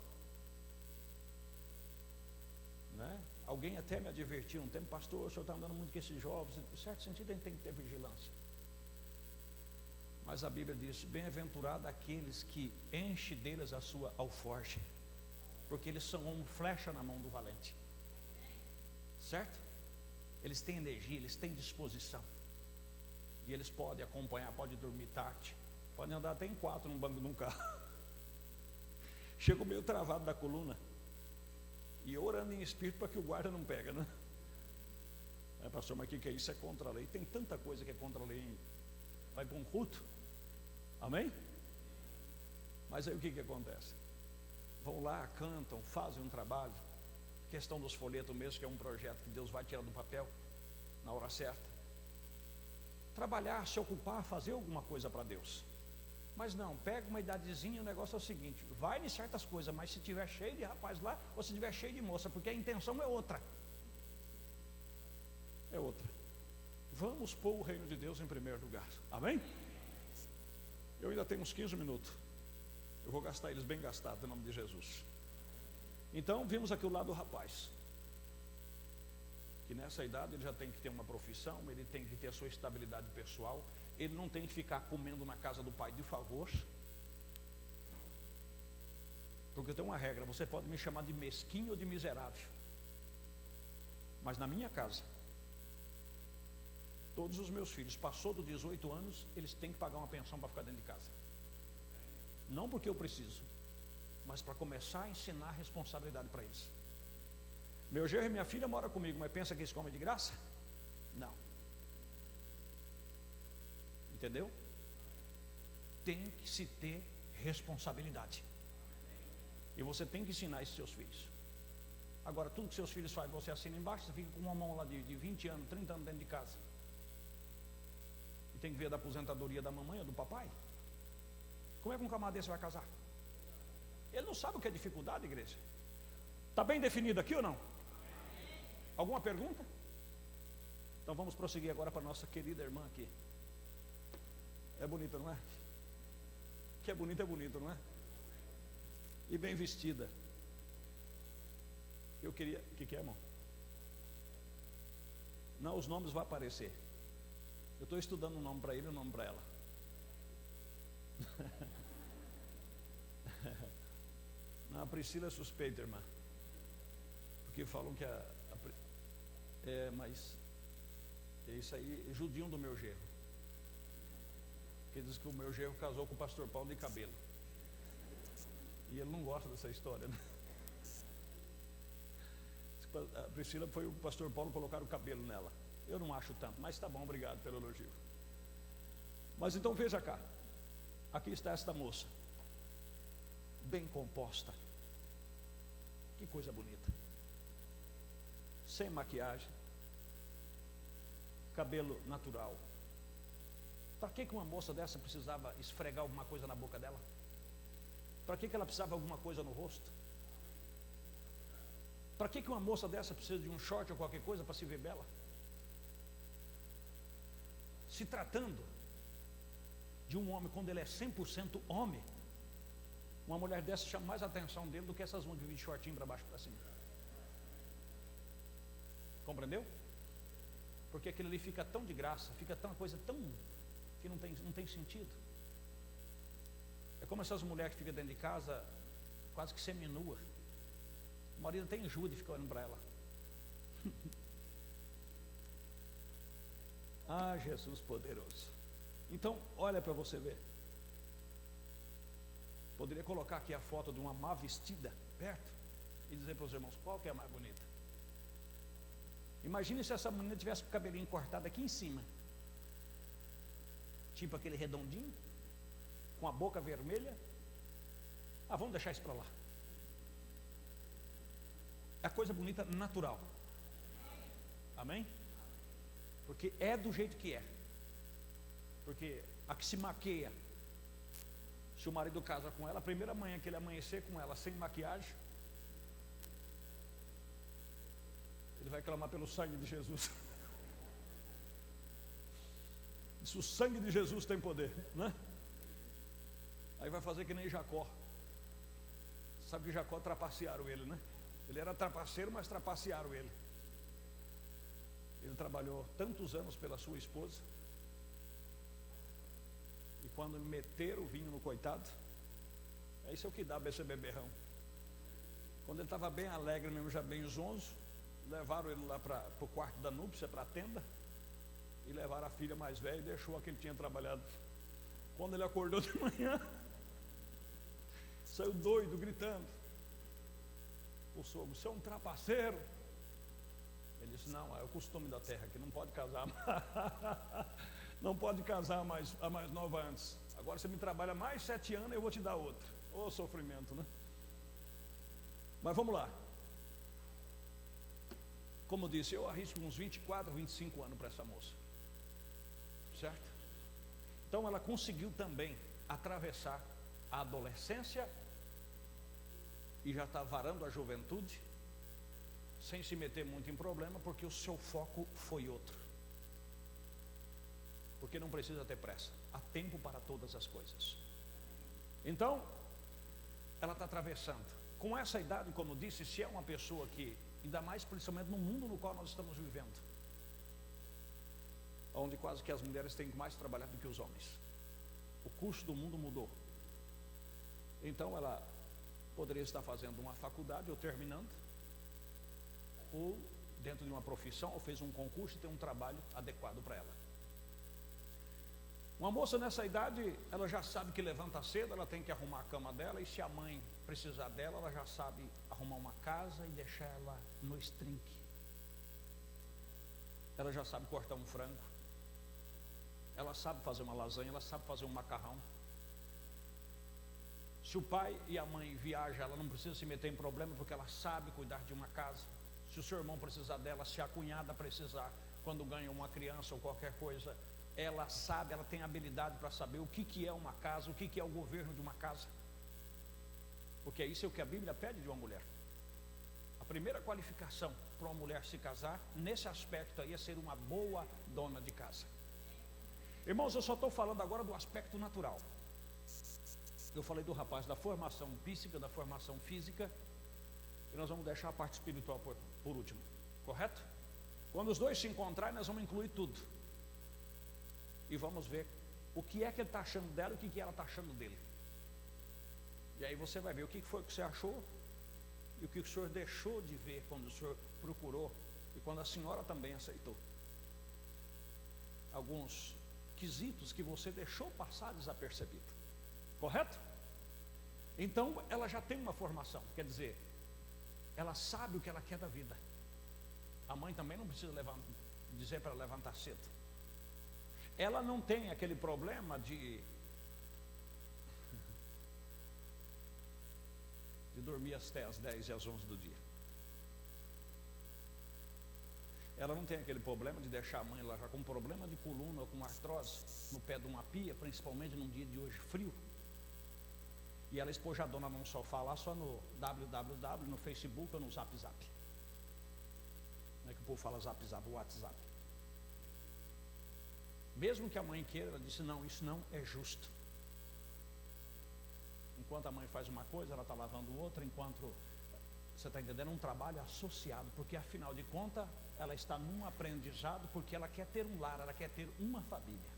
Né? Alguém até me advertiu um tempo: pastor, o senhor está andando muito com esses jovens. Em certo sentido, a gente tem que ter vigilância. Mas a Bíblia diz: bem-aventurado aqueles que enchem deles a sua alforge, porque eles são uma flecha na mão do valente. Certo? Eles têm energia, eles têm disposição. E eles podem acompanhar, podem dormir tarde, podem andar até em 4 no banco de um carro. Chego meio travado da coluna, e eu orando em espírito para que o guarda não pega, né? Pastor, mas o que é isso? É contra a lei. Tem tanta coisa que é contra a lei. Vai para um culto. Amém? Mas aí o que acontece? Vão lá, cantam, fazem um trabalho. Questão dos folhetos mesmo, que é um projeto que Deus vai tirar do papel na hora certa. Trabalhar, se ocupar, fazer alguma coisa para Deus. Mas não, pega uma idadezinha. O negócio é o seguinte: vai em certas coisas, mas se tiver cheio de rapaz lá, ou se tiver cheio de moça, porque a intenção é outra. É outra. Vamos pôr o reino de Deus em primeiro lugar. Amém? Eu ainda tenho uns 15 minutos. Eu vou gastar eles bem gastados em nome de Jesus. Então, vimos aqui o lado do rapaz, que nessa idade ele já tem que ter uma profissão, ele tem que ter a sua estabilidade pessoal, ele não tem que ficar comendo na casa do pai de favor, porque tem uma regra: você pode me chamar de mesquinho ou de miserável, mas na minha casa, todos os meus filhos, passou dos 18 anos, eles têm que pagar uma pensão para ficar dentro de casa. Não porque eu preciso, mas para começar a ensinar responsabilidade para eles. Meu genro e minha filha moram comigo, mas pensa que eles comem de graça? Não. Entendeu? Tem que se ter responsabilidade. E você tem que ensinar isso aos seus filhos. Agora, tudo que seus filhos fazem, você assina embaixo, você fica com uma mão lá de 20 anos, 30 anos dentro de casa. E tem que ver da aposentadoria da mamãe ou do papai. Como é que um camarada desse vai casar? Ele não sabe o que é dificuldade, igreja. Está bem definido aqui ou não? Alguma pergunta? Então vamos prosseguir agora para a nossa querida irmã aqui. É bonita, não é? Que é bonito, não é? E bem vestida. Eu queria... O que é, irmão? Não, os nomes vão aparecer. Eu estou estudando um nome para ele e um nome para ela. Não, a Priscila é suspeita, irmã, porque falam que mas é isso aí, é judinho do meu genro, que diz que o meu genro casou com o pastor Paulo de cabelo, e ele não gosta dessa história, né? A Priscila foi o pastor Paulo colocar o cabelo nela. Eu não acho tanto, mas tá bom, obrigado pelo elogio. Mas então veja cá, aqui está esta moça, bem composta, que coisa bonita, sem maquiagem, cabelo natural. Para que uma moça dessa precisava esfregar alguma coisa na boca dela? Para que ela precisava de alguma coisa no rosto? Para que uma moça dessa precisa de um short ou qualquer coisa para se ver bela? Se tratando de um homem, quando ele é 100% homem, uma mulher dessa chama mais a atenção dele do que essas que vivem de shortinho para baixo para cima. Compreendeu? Porque aquilo ali fica tão de graça, fica tão coisa tão que não tem sentido. É como essas mulheres que ficam dentro de casa quase que seminua. O marido até enjoa de ficar olhando para ela. Ah, Jesus poderoso. Então, olha para você ver. Poderia colocar aqui a foto de uma má vestida perto e dizer para os irmãos qual que é a mais bonita. Imagine se essa menina tivesse com o cabelinho cortado aqui em cima, tipo aquele redondinho, com a boca vermelha. Ah, vamos deixar isso para lá. É a coisa bonita natural. Amém? Porque é do jeito que é. Porque a que se maqueia Se o marido casa com ela, a primeira manhã que ele amanhecer com ela sem maquiagem, ele vai clamar pelo sangue de Jesus. Se o sangue de Jesus tem poder, né? Aí vai fazer que nem Jacó. Sabe que Jacó trapacearam ele, né? Ele era trapaceiro, mas trapacearam ele. Ele trabalhou tantos anos pela sua esposa, e quando meteram o vinho no coitado, é isso é o que dá para esse beberrão. Quando ele estava bem alegre mesmo, já bem zonzo, levaram ele lá para o quarto da núpcia, para a tenda, e levaram a filha mais velha e deixou a que ele tinha trabalhado. Quando ele acordou de manhã, saiu doido, gritando. O sogro: você é um trapaceiro. Ele disse: não, é o costume da terra, que não pode casar não pode casar a mais nova antes. Agora você me trabalha mais 7 anos, eu vou te dar outra. Ô sofrimento, né? Mas vamos lá. Como eu disse, eu arrisco uns 24, 25 anos para essa moça, certo? Então ela conseguiu também atravessar a adolescência e já está varando a juventude, sem se meter muito em problema, porque o seu foco foi outro. Porque não precisa ter pressa, há tempo para todas as coisas. Então, ela está atravessando. Com essa idade, como eu disse, se é uma pessoa que, ainda mais principalmente no mundo no qual nós estamos vivendo, onde quase que as mulheres têm mais trabalhado do que os homens, o curso do mundo mudou. Então ela poderia estar fazendo uma faculdade ou terminando, ou dentro de uma profissão, ou fez um concurso e tem um trabalho adequado para ela. Uma moça nessa idade, ela já sabe que levanta cedo, ela tem que arrumar a cama dela, e se a mãe precisar dela, ela já sabe arrumar uma casa e deixar ela no estrinque. Ela já sabe cortar um frango, ela sabe fazer uma lasanha, ela sabe fazer um macarrão. Se o pai e a mãe viajam, ela não precisa se meter em problema, porque ela sabe cuidar de uma casa. Se o seu irmão precisar dela, se a cunhada precisar, quando ganha uma criança ou qualquer coisa, ela sabe, ela tem habilidade para saber o que é uma casa, o que é o governo de uma casa. Porque isso é o que a Bíblia pede de uma mulher. A primeira qualificação para uma mulher se casar, nesse aspecto aí, é ser uma boa dona de casa. Irmãos, eu só estou falando agora do aspecto natural. Eu falei do rapaz da formação psíquica, da formação física, e nós vamos deixar a parte espiritual por último, correto? Quando os dois se encontrarem, nós vamos incluir tudo, e vamos ver o que é que ele está achando dela e o que ela está achando dele. E aí você vai ver o que foi que você achou e o que o senhor deixou de ver quando o senhor procurou e quando a senhora também aceitou. Alguns quesitos que você deixou passar desapercebido, correto? Então ela já tem uma formação, quer dizer, ela sabe o que ela quer da vida. A mãe também não precisa dizer para levantar cedo. Ela não tem aquele problema de dormir até às 10 e às 11 do dia. Ela não tem aquele problema de deixar a mãe lá já com problema de coluna ou com artrose no pé de uma pia, principalmente num dia de hoje frio, e ela espojadona num sofá lá só no www, no Facebook ou no Zap Zap. Não é que o povo fala Zap Zap, o WhatsApp. Mesmo que a mãe queira, ela disse: não, isso não é justo. Enquanto a mãe faz uma coisa, ela está lavando outra, enquanto, você está entendendo, um trabalho associado, porque afinal de contas, ela está num aprendizado, porque ela quer ter um lar, ela quer ter uma família.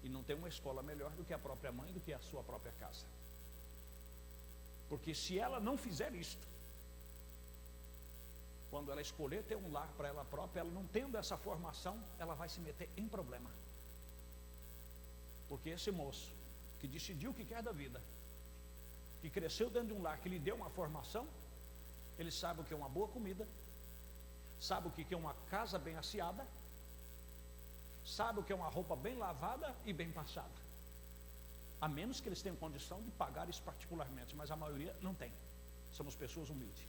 E não tem uma escola melhor do que a própria mãe, do que a sua própria casa. Porque se ela não fizer isto, quando ela escolher ter um lar para ela própria, ela não tendo essa formação, ela vai se meter em problema. Porque esse moço que decidiu o que quer da vida, que cresceu dentro de um lar que lhe deu uma formação, ele sabe o que é uma boa comida, sabe o que é uma casa bem asseada, sabe o que é uma roupa bem lavada e bem passada. A menos que eles tenham condição de pagar isso particularmente, mas a maioria não tem. Somos pessoas humildes.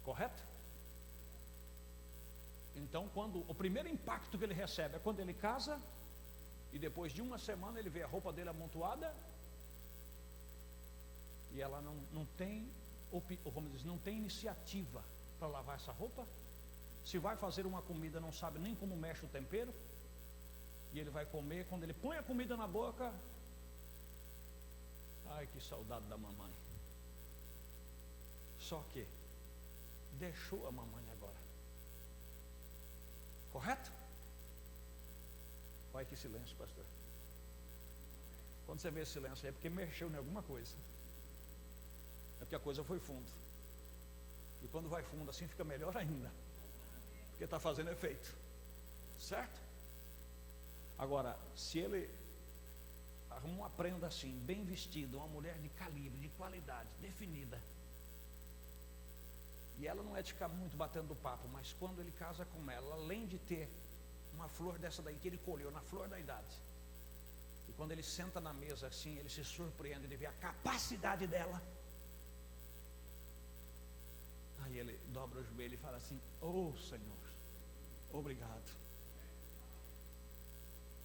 Correto? Então, quando o primeiro impacto que ele recebe é quando ele casa, E depois de uma semana ele vê a roupa dele amontoada e ela não tem, como diz, não tem iniciativa para lavar essa roupa. Se vai fazer uma comida, não sabe nem como mexe o tempero. E ele vai comer, quando ele põe a comida na boca, ai, que saudade da mamãe. Só que deixou a mamãe agora. Correto? Olha que silêncio, pastor. Quando você vê esse silêncio é porque mexeu em alguma coisa. É porque a coisa foi fundo. E quando vai fundo assim fica melhor ainda. Porque está fazendo efeito. Certo? Agora, se ele arruma uma prenda assim, bem vestida, uma mulher de calibre, de qualidade, definida, e ela não é de ficar muito batendo papo, mas quando ele casa com ela, além de ter uma flor dessa daí que ele colheu na flor da idade, e quando ele senta na mesa assim, ele se surpreende de ver a capacidade dela. Aí ele dobra o joelho e fala assim: oh Senhor, obrigado.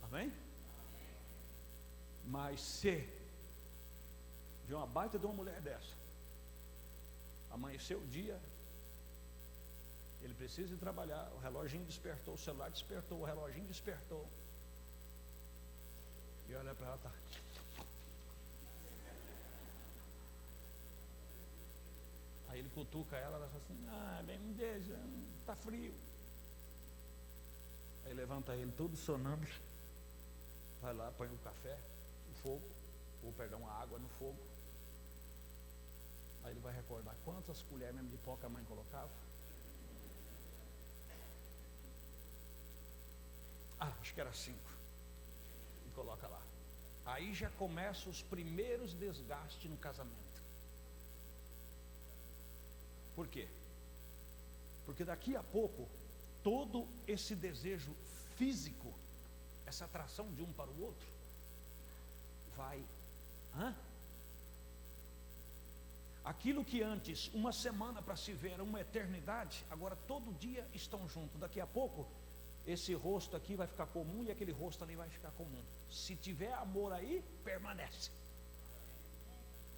Amém? Mas se vê uma baita de uma mulher dessa, amanheceu o dia, ele precisa ir trabalhar, o reloginho despertou, o celular despertou, o reloginho despertou, e olha para ela, tá. Aí ele cutuca ela, ela fala assim: ah, bem, me deixa, tá frio. Aí levanta ele todo sonando, vai lá, põe o café, o fogo, ou pegar uma água no fogo. Aí ele vai recordar quantas colheres mesmo de pó que a mãe colocava. Acho que era 5. E coloca lá. Aí já começam os primeiros desgastes no casamento. Por quê? Porque daqui a pouco, todo esse desejo físico, essa atração de um para o outro, vai... Aquilo que antes, uma semana para se ver, era uma eternidade, agora todo dia estão juntos. Daqui a pouco, esse rosto aqui vai ficar comum e aquele rosto ali vai ficar comum. Se tiver amor aí, permanece.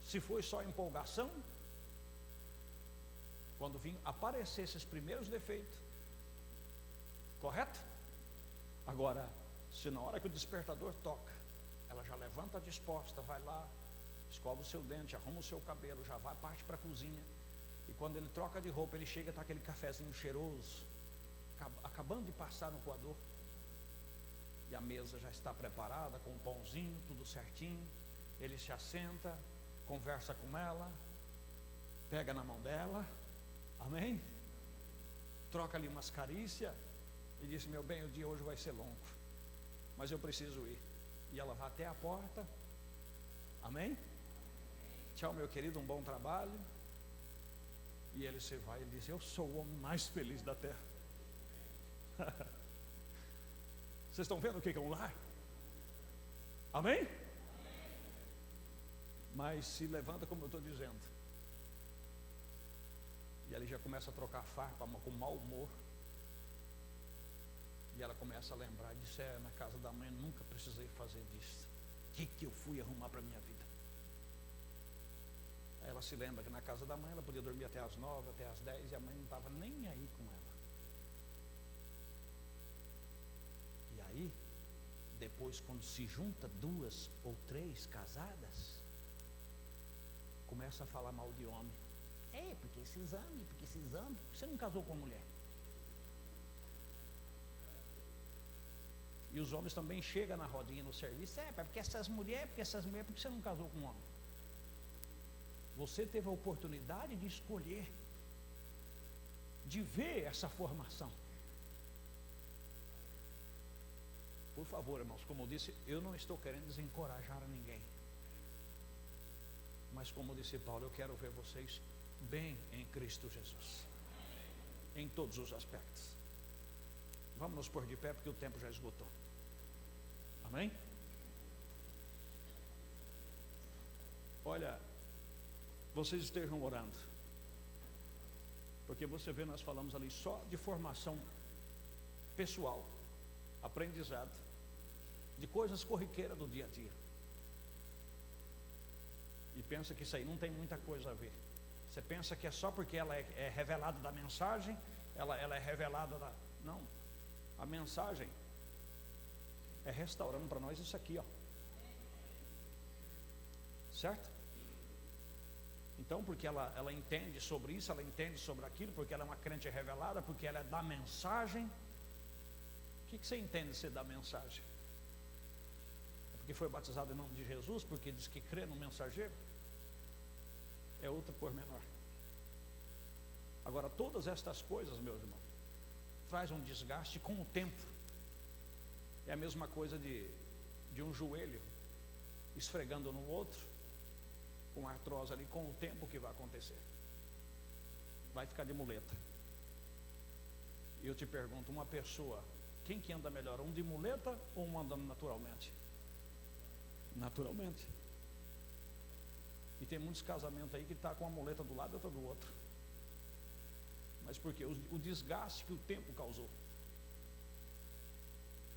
Se foi só empolgação, quando vir aparecer esses primeiros defeitos, correto? Agora, se na hora que o despertador toca, ela já levanta disposta, vai lá, escova o seu dente, arruma o seu cabelo, já vai, parte para a cozinha, e quando ele troca de roupa, ele chega, está aquele cafezinho cheiroso, acabando de passar no coador, e a mesa já está preparada, com um pãozinho, tudo certinho, ele se assenta, conversa com ela, pega na mão dela, amém? Troca ali umas carícias, e diz: meu bem, o dia hoje vai ser longo, mas eu preciso ir. E ela vai até a porta, amém? Tchau, meu querido, um bom trabalho. E ele se vai e diz: eu sou o homem mais feliz da terra. Vocês estão vendo o que é um lar? Amém? Mas se levanta, como eu estou dizendo, e ele já começa a trocar farpa com mau humor, e ela começa a lembrar: disse, na casa da mãe nunca precisei fazer disso, o que eu fui arrumar para a minha vida? Aí ela se lembra que na casa da mãe ela podia dormir até as 9, até as 10, e a mãe não estava nem aí com ela. E aí, depois, quando se junta 2 ou 3 casadas, começa a falar mal de homem. Porque esses homens, você não casou com a mulher. E os homens também chegam na rodinha no serviço: porque essas mulheres, porque você não casou com um homem. Você teve a oportunidade de escolher, de ver essa formação. Por favor, irmãos, como eu disse, eu não estou querendo desencorajar a ninguém, mas como disse Paulo, eu quero ver vocês bem em Cristo Jesus, em todos os aspectos. Vamos nos pôr de pé, porque o tempo já esgotou. Amém? Olha, vocês estejam orando, porque você vê, nós falamos ali só de formação pessoal, aprendizado, de coisas corriqueiras do dia a dia. E pensa que isso aí não tem muita coisa a ver. Você pensa que é só porque ela é revelada da mensagem, ela é revelada da... Não, a mensagem é restaurando para nós isso aqui, ó. Certo? Então, porque ela entende sobre isso, ela entende sobre aquilo, porque ela é uma crente revelada, porque ela é da mensagem. O que você entende de ser da mensagem? É porque foi batizado em nome de Jesus, porque diz que crê no mensageiro? É outro pormenor. Agora, todas estas coisas, meus irmãos, traz um desgaste com o tempo. É a mesma coisa de um joelho esfregando no outro, com artrose ali, com o tempo que vai acontecer. Vai ficar de muleta. E eu te pergunto, uma pessoa, quem que anda melhor, um de muleta ou um andando naturalmente? Naturalmente. E tem muitos casamentos aí que está com a muleta do lado e outra do outro. Mas por quê? O desgaste que o tempo causou.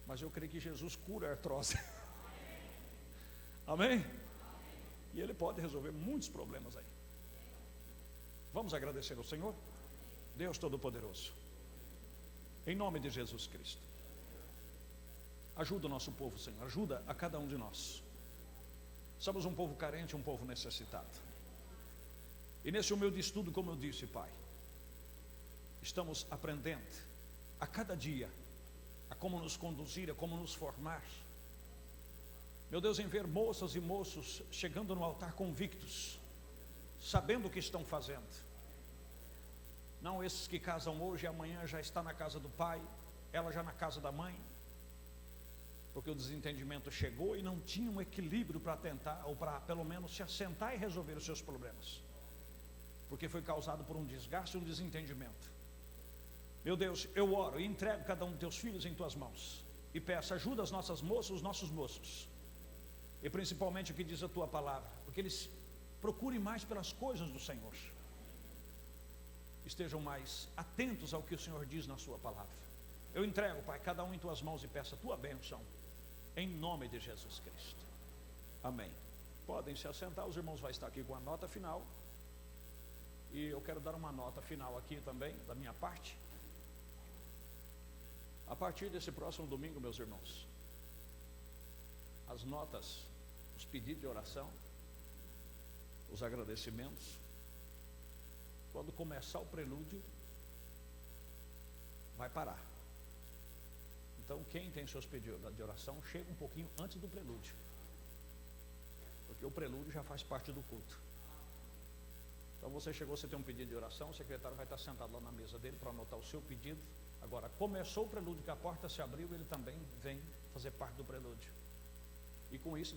Mas eu creio que Jesus cura a artrose. Amém? E Ele pode resolver muitos problemas aí. Vamos agradecer ao Senhor? Deus Todo-Poderoso, em nome de Jesus Cristo, ajuda o nosso povo, Senhor, ajuda a cada um de nós. Somos um povo carente, um povo necessitado. E nesse humilde estudo, como eu disse, Pai, estamos aprendendo a cada dia a como nos conduzir, a como nos formar. Meu Deus, em ver moças e moços chegando no altar convictos, sabendo o que estão fazendo. Não esses que casam hoje e amanhã já está na casa do pai, ela já na casa da mãe, porque o desentendimento chegou e não tinha um equilíbrio para tentar, ou para pelo menos se assentar e resolver os seus problemas, porque foi causado por um desgaste e um desentendimento. Meu Deus, eu oro e entrego cada um dos teus filhos em tuas mãos, e peço ajuda às nossas moças, os nossos moços, e principalmente o que diz a tua palavra, porque eles procurem mais pelas coisas do Senhor, estejam mais atentos ao que o Senhor diz na sua palavra. Eu entrego, Pai, cada um em tuas mãos e peço a tua bênção, em nome de Jesus Cristo. Amém. Podem se assentar, os irmãos vão estar aqui com a nota final, e eu quero dar uma nota final aqui também, da minha parte. A partir desse próximo domingo, meus irmãos, as notas, os pedidos de oração, os agradecimentos, quando começar o prelúdio, vai parar. Então, quem tem seus pedidos de oração, chega um pouquinho antes do prelúdio, porque o prelúdio já faz parte do culto. Então, você chegou, você tem um pedido de oração, o secretário vai estar sentado lá na mesa dele para anotar o seu pedido. Agora, começou o prelúdio, que a porta se abriu, ele também vem fazer parte do prelúdio. E com isso